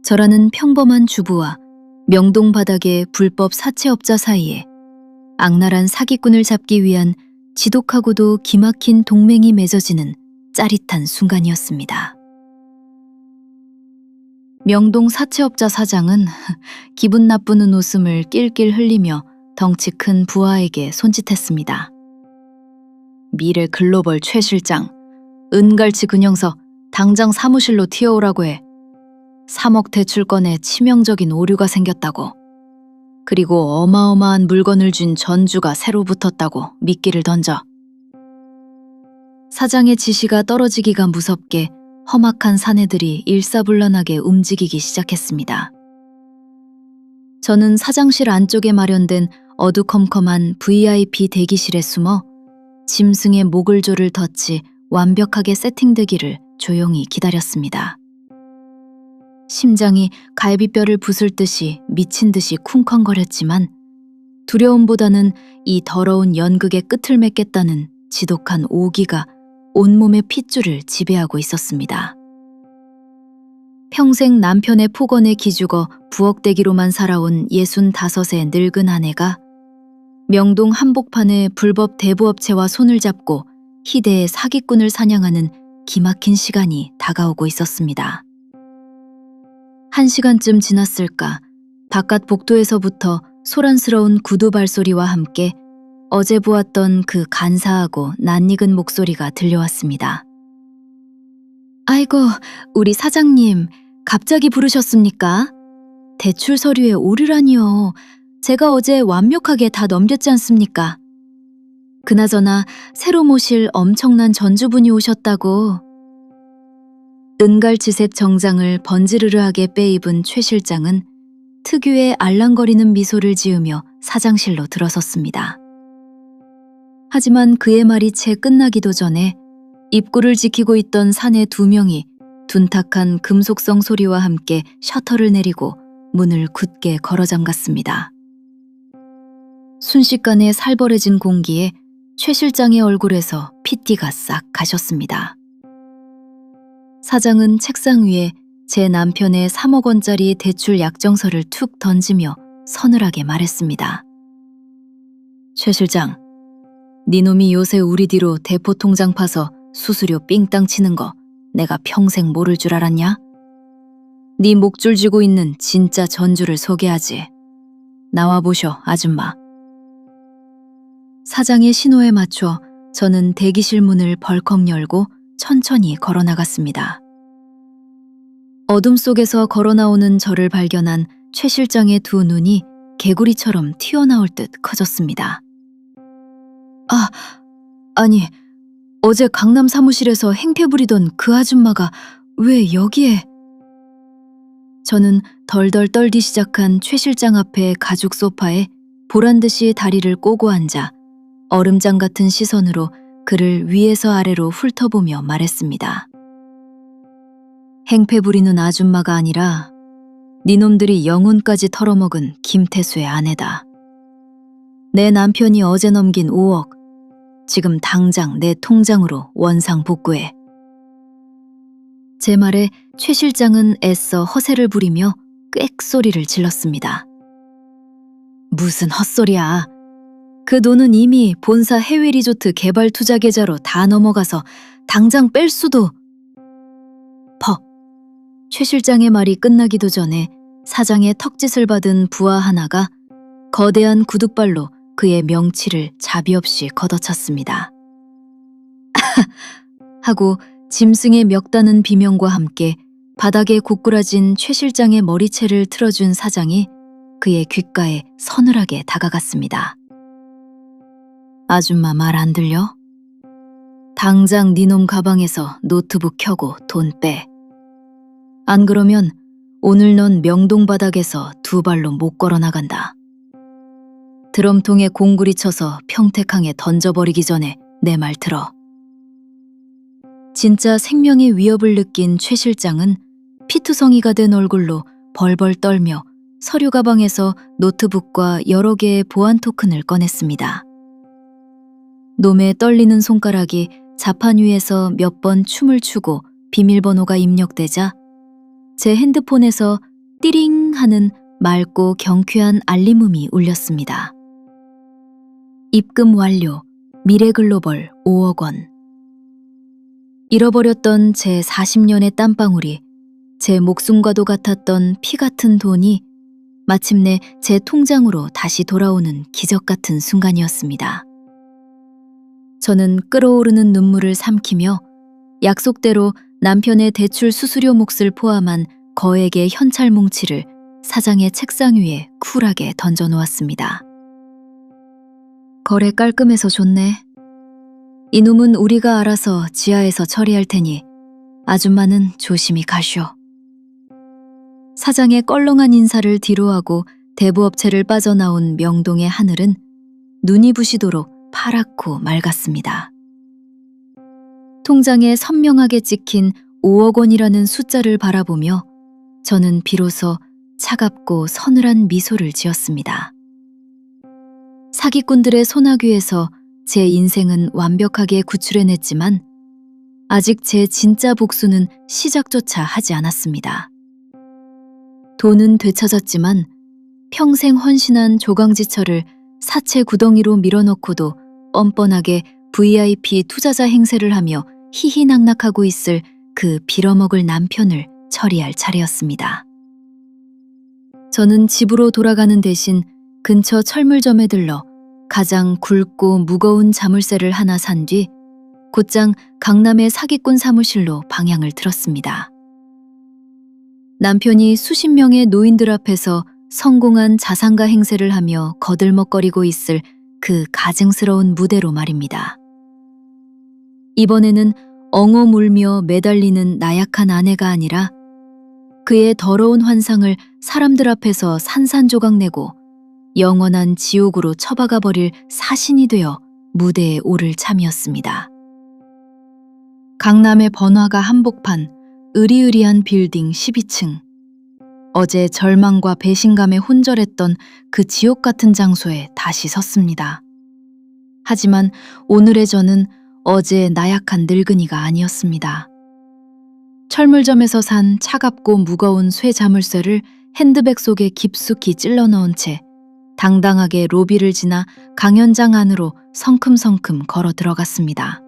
저라는 평범한 주부와 명동 바닥의 불법 사채업자 사이에 악랄한 사기꾼을 잡기 위한 지독하고도 기막힌 동맹이 맺어지는 짜릿한 순간이었습니다. 명동 사채업자 사장은 기분 나쁘는 웃음을 낄낄 흘리며 덩치 큰 부하에게 손짓했습니다. 미래 글로벌 최 실장, 은갈치 근영서 당장 사무실로 튀어오라고 해. 3억 대출건에 치명적인 오류가 생겼다고. 그리고 어마어마한 물건을 준 전주가 새로 붙었다고 미끼를 던져. 사장의 지시가 떨어지기가 무섭게 험악한 사내들이 일사불란하게 움직이기 시작했습니다. 저는 사장실 안쪽에 마련된 어두컴컴한 VIP 대기실에 숨어 짐승의 목을조를 덧치 완벽하게 세팅되기를 조용히 기다렸습니다. 심장이 갈비뼈를 부술 듯이 미친 듯이 쿵쾅거렸지만 두려움보다는 이 더러운 연극의 끝을 맺겠다는 지독한 오기가 온몸의 핏줄을 지배하고 있었습니다. 평생 남편의 폭언에 기죽어 부엌대기로만 살아온 65의 늙은 아내가 명동 한복판의 불법 대부업체와 손을 잡고 희대의 사기꾼을 사냥하는 기막힌 시간이 다가오고 있었습니다. 1시간쯤 지났을까 바깥 복도에서부터 소란스러운 구두 발소리와 함께 어제 보았던 그 간사하고 낯익은 목소리가 들려왔습니다. 아이고, 우리 사장님, 갑자기 부르셨습니까? 대출 서류에 오류라니요. 제가 어제 완벽하게 다 넘겼지 않습니까? 그나저나 새로 모실 엄청난 전주분이 오셨다고. 은갈치색 정장을 번지르르하게 빼입은 최 실장은 특유의 알랑거리는 미소를 지으며 사장실로 들어섰습니다. 하지만 그의 말이 채 끝나기도 전에 입구를 지키고 있던 사내 2명이 둔탁한 금속성 소리와 함께 셔터를 내리고 문을 굳게 걸어 잠갔습니다. 순식간에 살벌해진 공기에 최 실장의 얼굴에서 핏기가 싹 가셨습니다. 사장은 책상 위에 제 남편의 3억 원짜리 대출 약정서를 툭 던지며 서늘하게 말했습니다. 최 실장, 네 놈이 요새 우리 뒤로 대포 통장 파서 수수료 삥땅 치는 거 내가 평생 모를 줄 알았냐? 네 목줄 쥐고 있는 진짜 전주를 소개하지. 나와 보셔, 아줌마. 사장의 신호에 맞춰 저는 대기실 문을 벌컥 열고 천천히 걸어 나갔습니다. 어둠 속에서 걸어 나오는 저를 발견한 최 실장의 2 눈이 개구리처럼 튀어나올 듯 커졌습니다. 아니, 어제 강남 사무실에서 행패 부리던 그 아줌마가 왜 여기에? 저는 덜덜 떨기 시작한 최 실장 앞에 가죽 소파에 보란듯이 다리를 꼬고 앉아 얼음장 같은 시선으로 그를 위에서 아래로 훑어보며 말했습니다. 행패 부리는 아줌마가 아니라 니놈들이 영혼까지 털어먹은 김태수의 아내다. 내 남편이 어제 넘긴 5억, 지금 당장 내 통장으로 원상 복구해. 제 말에 최 실장은 애써 허세를 부리며 꽥 소리를 질렀습니다. 무슨 헛소리야. 그 돈은 이미 본사 해외 리조트 개발 투자 계좌로 다 넘어가서 당장 뺄 수도. 최 실장의 말이 끝나기도 전에 사장의 턱짓을 받은 부하 하나가 거대한 구둣발로 그의 명치를 자비 없이 걷어찼습니다. 하고 짐승의 멱다는 비명과 함께 바닥에 고꾸라진 최 실장의 머리채를 틀어준 사장이 그의 귓가에 서늘하게 다가갔습니다. 아줌마 말 안 들려? 당장 니놈 가방에서 노트북 켜고 돈 빼. 안 그러면 오늘 넌 명동 바닥에서 2 발로 못 걸어 나간다. 드럼통에 공구리 쳐서 평택항에 던져버리기 전에 내 말 들어. 진짜 생명의 위협을 느낀 최 실장은 피투성이가 된 얼굴로 벌벌 떨며 서류 가방에서 노트북과 여러 개의 보안 토큰을 꺼냈습니다. 놈의 떨리는 손가락이 자판 위에서 몇 번 춤을 추고 비밀번호가 입력되자 제 핸드폰에서 띠링 하는 맑고 경쾌한 알림음이 울렸습니다. 입금 완료. 미래글로벌 5억 원. 잃어버렸던 제 40년의 땀방울이, 제 목숨과도 같았던 피 같은 돈이 마침내 제 통장으로 다시 돌아오는 기적 같은 순간이었습니다. 저는 끓어오르는 눈물을 삼키며 약속대로 남편의 대출 수수료 몫을 포함한 거액의 현찰 뭉치를 사장의 책상 위에 쿨하게 던져놓았습니다. 거래 깔끔해서 좋네. 이놈은 우리가 알아서 지하에서 처리할 테니 아줌마는 조심히 가쇼. 사장의 껄렁한 인사를 뒤로하고 대부업체를 빠져나온 명동의 하늘은 눈이 부시도록 파랗고 맑았습니다. 통장에 선명하게 찍힌 5억 원이라는 숫자를 바라보며 저는 비로소 차갑고 서늘한 미소를 지었습니다. 사기꾼들의 소나귀에서 제 인생은 완벽하게 구출해냈지만 아직 제 진짜 복수는 시작조차 하지 않았습니다. 돈은 되찾았지만 평생 헌신한 조강지처를 사채 구덩이로 밀어넣고도 뻔뻔하게 VIP 투자자 행세를 하며 희희낙낙하고 있을 그 빌어먹을 남편을 처리할 차례였습니다. 저는 집으로 돌아가는 대신 근처 철물점에 들러 가장 굵고 무거운 자물쇠를 하나 산 뒤 곧장 강남의 사기꾼 사무실로 방향을 틀었습니다. 남편이 수십 명의 노인들 앞에서 성공한 자산가 행세를 하며 거들먹거리고 있을 그 가증스러운 무대로 말입니다. 이번에는 엉엉 울며 매달리는 나약한 아내가 아니라 그의 더러운 환상을 사람들 앞에서 산산조각내고 영원한 지옥으로 처박아 버릴 사신이 되어 무대에 오를 참이었습니다. 강남의 번화가 한복판 으리으리한 빌딩 12층. 어제 절망과 배신감에 혼절했던 그 지옥 같은 장소에 다시 섰습니다. 하지만 오늘의 저는 어제의 나약한 늙은이가 아니었습니다. 철물점에서 산 차갑고 무거운 쇠 자물쇠를 핸드백 속에 깊숙이 찔러 넣은 채 당당하게 로비를 지나 강연장 안으로 성큼성큼 걸어 들어갔습니다.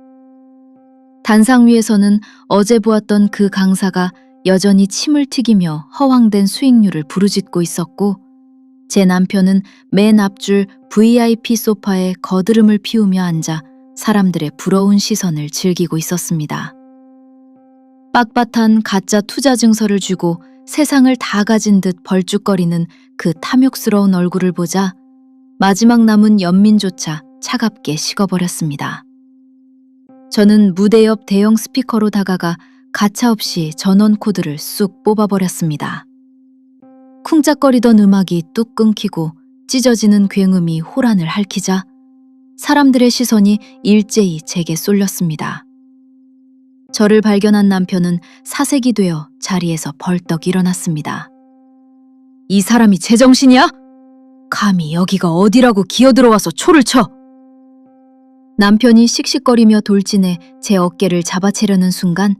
단상 위에서는 어제 보았던 그 강사가 여전히 침을 튀기며 허황된 수익률을 부르짖고 있었고 제 남편은 맨 앞줄 VIP 소파에 거드름을 피우며 앉아 사람들의 부러운 시선을 즐기고 있었습니다. 빳빳한 가짜 투자 증서를 주고 세상을 다 가진 듯 벌쭉거리는 그 탐욕스러운 얼굴을 보자 마지막 남은 연민조차 차갑게 식어버렸습니다. 저는 무대 옆 대형 스피커로 다가가 가차없이 전원 코드를 쑥 뽑아버렸습니다. 쿵짝거리던 음악이 뚝 끊기고 찢어지는 굉음이 호란을 핥히자 사람들의 시선이 일제히 제게 쏠렸습니다. 저를 발견한 남편은 사색이 되어 자리에서 벌떡 일어났습니다. 이 사람이 제정신이야? 감히 여기가 어디라고 기어들어와서 초를 쳐! 남편이 씩씩거리며 돌진해 제 어깨를 잡아채려는 순간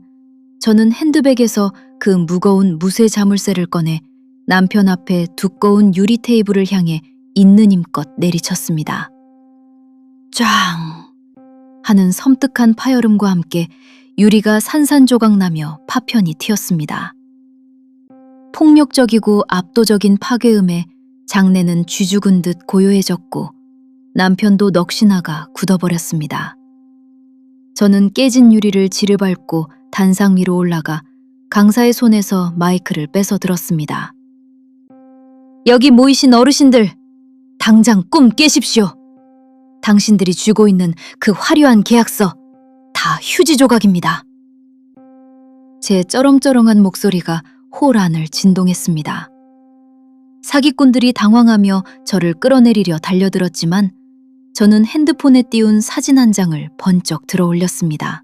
저는 핸드백에서 그 무거운 무쇠 자물쇠를 꺼내 남편 앞에 두꺼운 유리 테이블을 향해 있는 힘껏 내리쳤습니다. 짱! 하는 섬뜩한 파열음과 함께 유리가 산산조각나며 파편이 튀었습니다. 폭력적이고 압도적인 파괴음에 장내는 쥐죽은 듯 고요해졌고 남편도 넋이 나가 굳어버렸습니다. 저는 깨진 유리를 지르밟고 단상 위로 올라가 강사의 손에서 마이크를 뺏어 들었습니다. 여기 모이신 어르신들, 당장 꿈 깨십시오. 당신들이 쥐고 있는 그 화려한 계약서 다 휴지 조각입니다. 제 쩌렁쩌렁한 목소리가 홀안을 진동했습니다. 사기꾼들이 당황하며 저를 끌어내리려 달려들었지만 저는 핸드폰에 띄운 사진 한 장을 번쩍 들어 올렸습니다.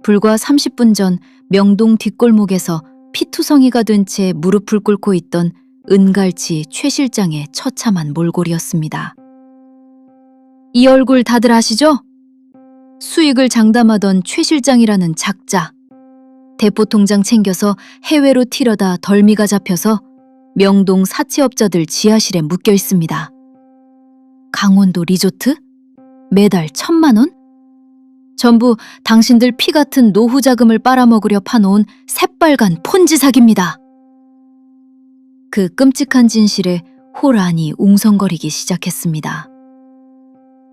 불과 30분 전 명동 뒷골목에서 피투성이가 된 채 무릎을 꿇고 있던 은갈치 최 실장의 처참한 몰골이었습니다. 이 얼굴 다들 아시죠? 수익을 장담하던 최 실장이라는 작자. 대포 통장 챙겨서 해외로 튀려다 덜미가 잡혀서 명동 사채업자들 지하실에 묶여 있습니다. 강원도 리조트? 매달 1,000만 원? 전부 당신들 피 같은 노후 자금을 빨아먹으려 파놓은 새빨간 폰지 사기입니다. 그 끔찍한 진실에 호란이 웅성거리기 시작했습니다.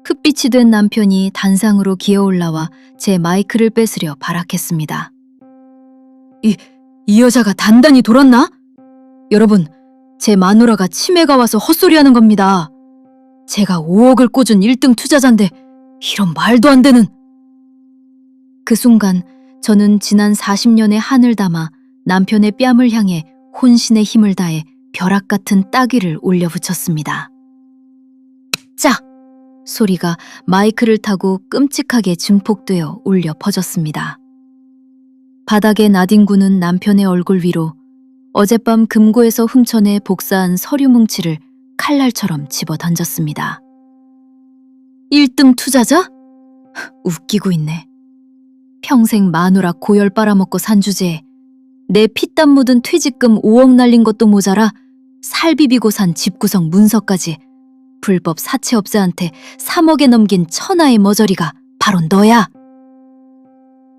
흑빛이 된 남편이 단상으로 기어올라와 제 마이크를 뺏으려 발악했습니다. 이 여자가 단단히 돌았나? 여러분, 제 마누라가 치매가 와서 헛소리하는 겁니다. 제가 5억을 꽂은 1등 투자자인데 이런 말도 안 되는... 그 순간 저는 지난 40년의 한을 담아 남편의 뺨을 향해 혼신의 힘을 다해 벼락 같은 따귀를 올려붙였습니다. 짜! 소리가 마이크를 타고 끔찍하게 증폭되어 울려 퍼졌습니다. 바닥에 나뒹구는 남편의 얼굴 위로 어젯밤 금고에서 훔쳐내 복사한 서류 뭉치를 칼날처럼 집어 던졌습니다. 1등 투자자? 웃기고 있네. 평생 마누라 고열 빨아먹고 산 주제에 내 피땀 묻은 퇴직금 5억 날린 것도 모자라 살 비비고 산 집구석 문서까지 불법 사채업자한테 3억에 넘긴 천하의 머저리가 바로 너야.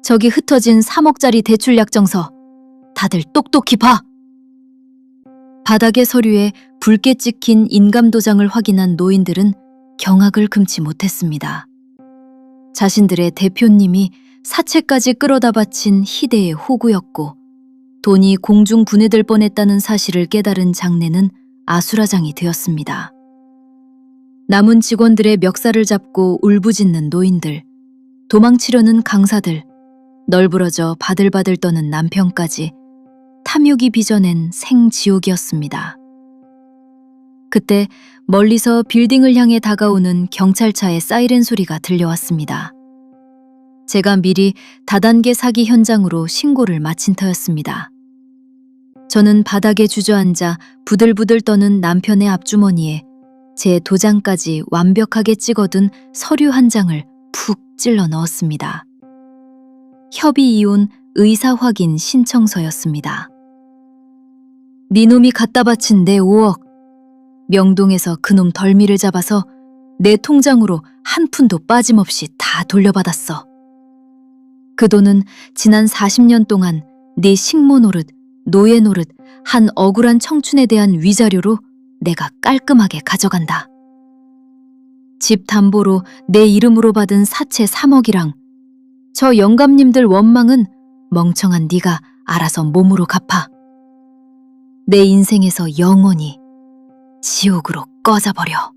저기 흩어진 3억짜리 대출 약정서 다들 똑똑히 봐. 바닥의 서류에 붉게 찍힌 인감도장을 확인한 노인들은 경악을 금치 못했습니다. 자신들의 대표님이 사채까지 끌어다 바친 희대의 호구였고 돈이 공중 분해될 뻔했다는 사실을 깨달은 장내는 아수라장이 되었습니다. 남은 직원들의 멱살을 잡고 울부짖는 노인들, 도망치려는 강사들, 널브러져 바들바들 떠는 남편까지 탐욕이 빚어낸 생지옥이었습니다. 그때 멀리서 빌딩을 향해 다가오는 경찰차의 사이렌 소리가 들려왔습니다. 제가 미리 다단계 사기 현장으로 신고를 마친 터였습니다. 저는 바닥에 주저앉아 부들부들 떠는 남편의 앞주머니에 제 도장까지 완벽하게 찍어둔 서류 한 장을 푹 찔러 넣었습니다. 협의 이혼 의사 확인 신청서였습니다. 니놈이 갖다 바친 내 5억. 명동에서 그놈 덜미를 잡아서 내 통장으로 한 푼도 빠짐없이 다 돌려받았어. 그 돈은 지난 40년 동안 네 식모 노릇, 노예 노릇, 한 억울한 청춘에 대한 위자료로 내가 깔끔하게 가져간다. 집 담보로 내 이름으로 받은 사채 3억이랑 저 영감님들 원망은 멍청한 네가 알아서 몸으로 갚아. 내 인생에서 영원히 지옥으로 꺼져버려.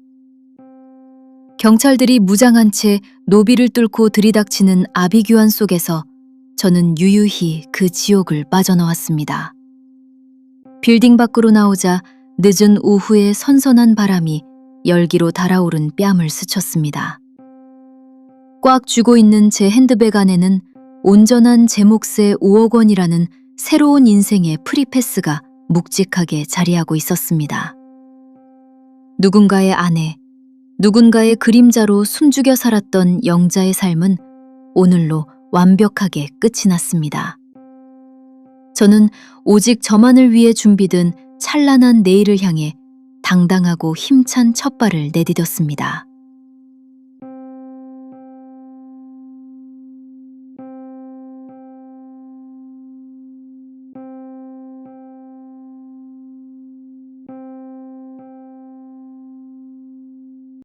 경찰들이 무장한 채 노비를 뚫고 들이닥치는 아비규환 속에서 저는 유유히 그 지옥을 빠져나왔습니다. 빌딩 밖으로 나오자 늦은 오후의 선선한 바람이 열기로 달아오른 뺨을 스쳤습니다. 꽉 쥐고 있는 제 핸드백 안에는 온전한 제 몫의 5억 원이라는 새로운 인생의 프리패스가 묵직하게 자리하고 있었습니다. 누군가의 아내, 누군가의 그림자로 숨죽여 살았던 영자의 삶은 오늘로 완벽하게 끝이 났습니다. 저는 오직 저만을 위해 준비된 찬란한 내일을 향해 당당하고 힘찬 첫발을 내디뎠습니다.